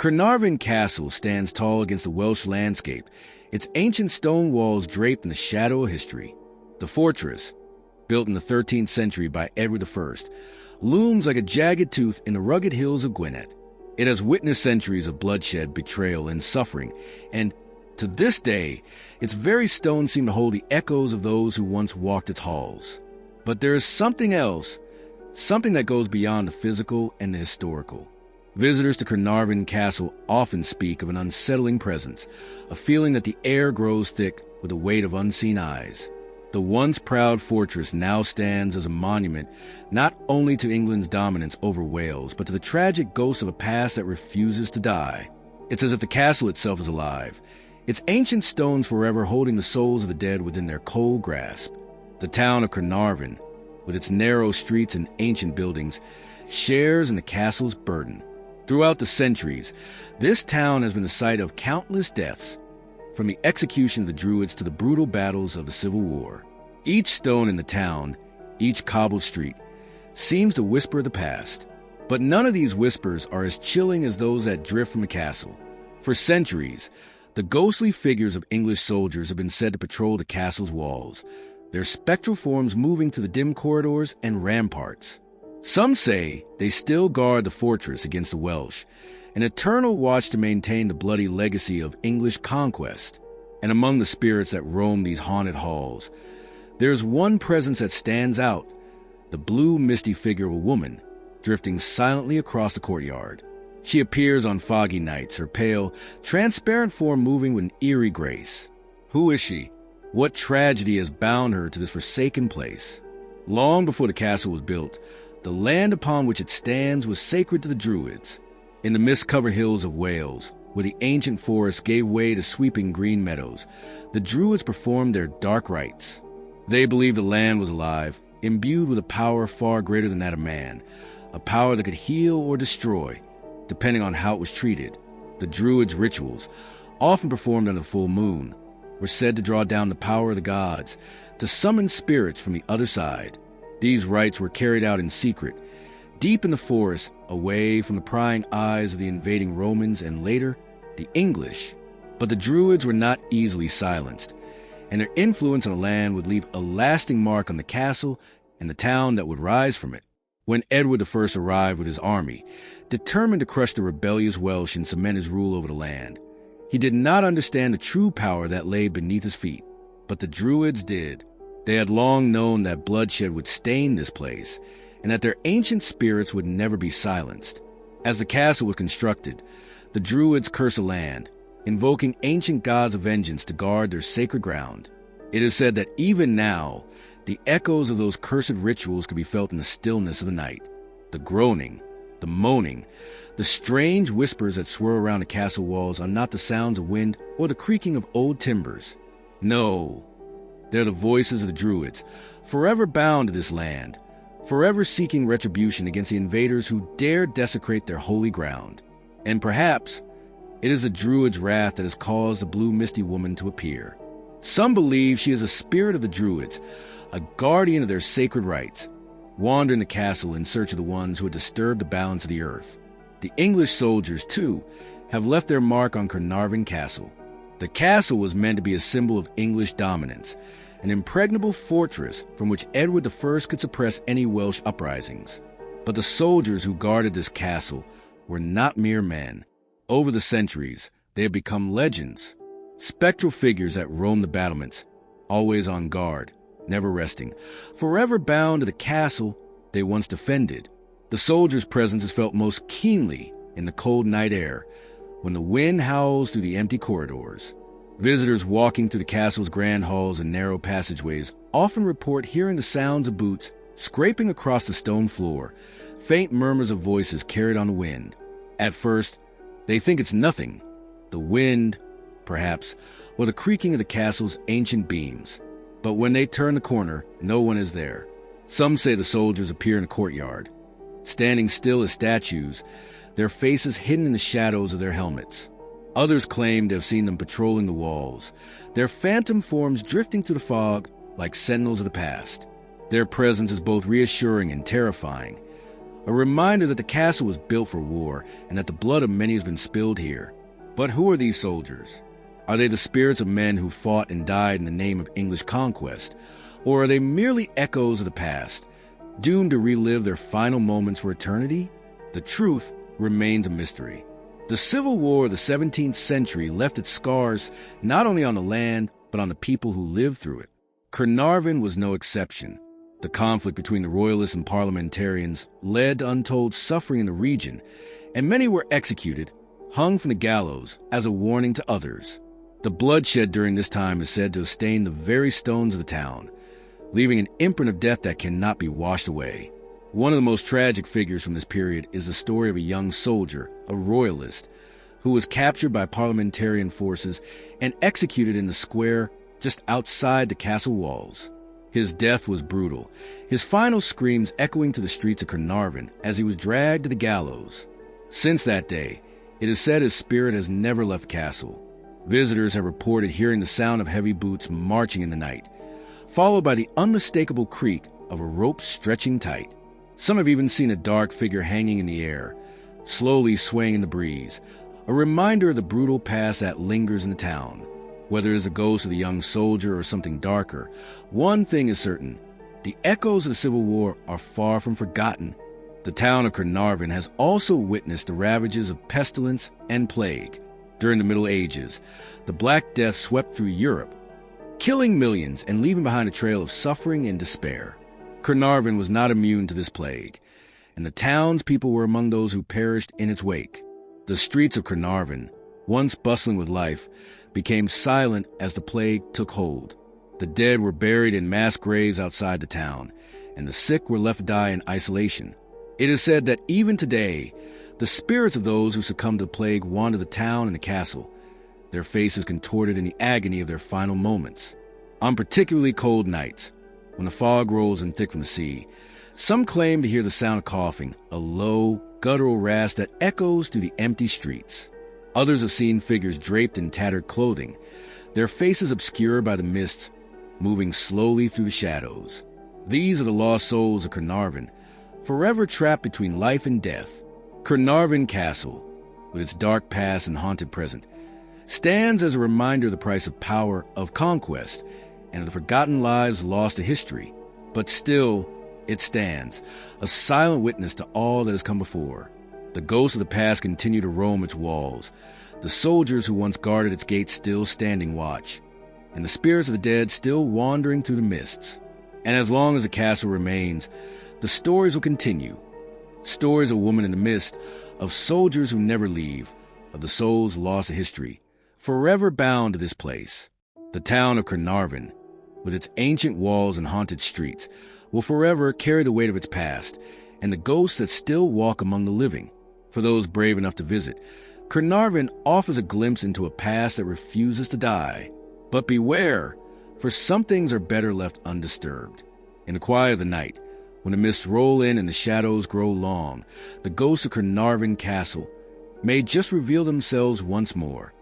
Caernarfon Castle stands tall against the Welsh landscape, its ancient stone walls draped in the shadow of history. The fortress, built in the 13th century by Edward I, looms like a jagged tooth in the rugged hills of Gwynedd. It has witnessed centuries of bloodshed, betrayal, and suffering, and to this day, its very stones seem to hold the echoes of those who once walked its halls. But there is something else, something that goes beyond the physical and the historical. Visitors to Caernarfon Castle often speak of an unsettling presence, a feeling that the air grows thick with the weight of unseen eyes. The once proud fortress now stands as a monument not only to England's dominance over Wales, but to the tragic ghost of a past that refuses to die. It's as if the castle itself is alive, its ancient stones forever holding the souls of the dead within their cold grasp. The town of Caernarfon, with its narrow streets and ancient buildings, shares in the castle's burden. Throughout the centuries, this town has been the site of countless deaths, from the execution of the Druids to the brutal battles of the Civil War. Each stone in the town, each cobbled street, seems to whisper the past. But none of these whispers are as chilling as those that drift from the castle. For centuries, the ghostly figures of English soldiers have been said to patrol the castle's walls, their spectral forms moving to the dim corridors and ramparts. Some say they still guard the fortress against the Welsh, an eternal watch to maintain the bloody legacy of English conquest. And among the spirits that roam these haunted halls, there's one presence that stands out, the blue misty figure of a woman, drifting silently across the courtyard. She appears on foggy nights, her pale, transparent form moving with an eerie grace. Who is she? What tragedy has bound her to this forsaken place? Long before the castle was built, the land upon which it stands was sacred to the Druids. In the mist-covered hills of Wales, where the ancient forest gave way to sweeping green meadows, the Druids performed their dark rites. They believed the land was alive, imbued with a power far greater than that of man, a power that could heal or destroy, depending on how it was treated. The Druids' rituals, often performed under the full moon, were said to draw down the power of the gods, to summon spirits from the other side. These rites were carried out in secret, deep in the forest, away from the prying eyes of the invading Romans and later, the English. But the Druids were not easily silenced, and their influence on the land would leave a lasting mark on the castle and the town that would rise from it. When Edward I arrived with his army, determined to crush the rebellious Welsh and cement his rule over the land, he did not understand the true power that lay beneath his feet. But the Druids did. They had long known that bloodshed would stain this place, and that their ancient spirits would never be silenced. As the castle was constructed, the Druids cursed the land, invoking ancient gods of vengeance to guard their sacred ground. It is said that even now, the echoes of those cursed rituals could be felt in the stillness of the night. The groaning, the moaning, the strange whispers that swirl around the castle walls are not the sounds of wind or the creaking of old timbers. No, they're the voices of the Druids, forever bound to this land, forever seeking retribution against the invaders who dare desecrate their holy ground. And perhaps it is the Druids' wrath that has caused the blue misty woman to appear. Some believe she is a spirit of the Druids, a guardian of their sacred rites, wandering the castle in search of the ones who had disturbed the balance of the earth. The English soldiers, too, have left their mark on Caernarfon Castle. The castle was meant to be a symbol of English dominance, an impregnable fortress from which Edward I could suppress any Welsh uprisings. But the soldiers who guarded this castle were not mere men. Over the centuries, they have become legends, spectral figures that roam the battlements, always on guard, never resting, forever bound to the castle they once defended. The soldiers' presence is felt most keenly in the cold night air, when the wind howls through the empty corridors. Visitors walking through the castle's grand halls and narrow passageways often report hearing the sounds of boots scraping across the stone floor, faint murmurs of voices carried on the wind. At first, they think it's nothing, the wind, perhaps, or the creaking of the castle's ancient beams. But when they turn the corner, no one is there. Some say the soldiers appear in the courtyard, standing still as statues, their faces hidden in the shadows of their helmets. Others claim to have seen them patrolling the walls, their phantom forms drifting through the fog like sentinels of the past. Their presence is both reassuring and terrifying, a reminder that the castle was built for war and that the blood of many has been spilled here. But who are these soldiers? Are they the spirits of men who fought and died in the name of English conquest? Or are they merely echoes of the past, doomed to relive their final moments for eternity? The truth remains a mystery. The Civil War of the 17th century left its scars not only on the land, but on the people who lived through it. Caernarfon was no exception. The conflict between the royalists and parliamentarians led to untold suffering in the region, and many were executed, hung from the gallows, as a warning to others. The bloodshed during this time is said to have stained the very stones of the town, leaving an imprint of death that cannot be washed away. One of the most tragic figures from this period is the story of a young soldier, a royalist, who was captured by parliamentarian forces and executed in the square just outside the castle walls. His death was brutal, his final screams echoing to the streets of Caernarfon as he was dragged to the gallows. Since that day, it is said his spirit has never left the castle. Visitors have reported hearing the sound of heavy boots marching in the night, followed by the unmistakable creak of a rope stretching tight. Some have even seen a dark figure hanging in the air, slowly swaying in the breeze, a reminder of the brutal past that lingers in the town. Whether it is a ghost of the young soldier or something darker, one thing is certain: the echoes of the Civil War are far from forgotten. The town of Caernarfon has also witnessed the ravages of pestilence and plague. During the Middle Ages, the Black Death swept through Europe, killing millions and leaving behind a trail of suffering and despair. Caernarfon was not immune to this plague, and the town's people were among those who perished in its wake. The streets of Caernarfon, once bustling with life, became silent as the plague took hold. The dead were buried in mass graves outside the town, and the sick were left to die in isolation. It is said that even today, the spirits of those who succumbed to the plague wander the town and the castle, their faces contorted in the agony of their final moments. On particularly cold nights, when the fog rolls in thick from the sea, some claim to hear the sound of coughing, a low, guttural rasp that echoes through the empty streets. Others have seen figures draped in tattered clothing, their faces obscured by the mists, moving slowly through the shadows. These are the lost souls of Caernarfon, forever trapped between life and death. Caernarfon Castle, with its dark past and haunted present, stands as a reminder of the price of power, of conquest, and of the forgotten lives lost to history. But still, it stands, a silent witness to all that has come before. The ghosts of the past continue to roam its walls, the soldiers who once guarded its gates still standing watch, and the spirits of the dead still wandering through the mists. And as long as the castle remains, the stories will continue. Stories of women in the mist, of soldiers who never leave, of the souls lost to history, forever bound to this place. The town of Caernarfon, with its ancient walls and haunted streets, will forever carry the weight of its past, and the ghosts that still walk among the living. For those brave enough to visit, Caernarfon offers a glimpse into a past that refuses to die. But beware, for some things are better left undisturbed. In the quiet of the night, when the mists roll in and the shadows grow long, the ghosts of Caernarfon Castle may just reveal themselves once more,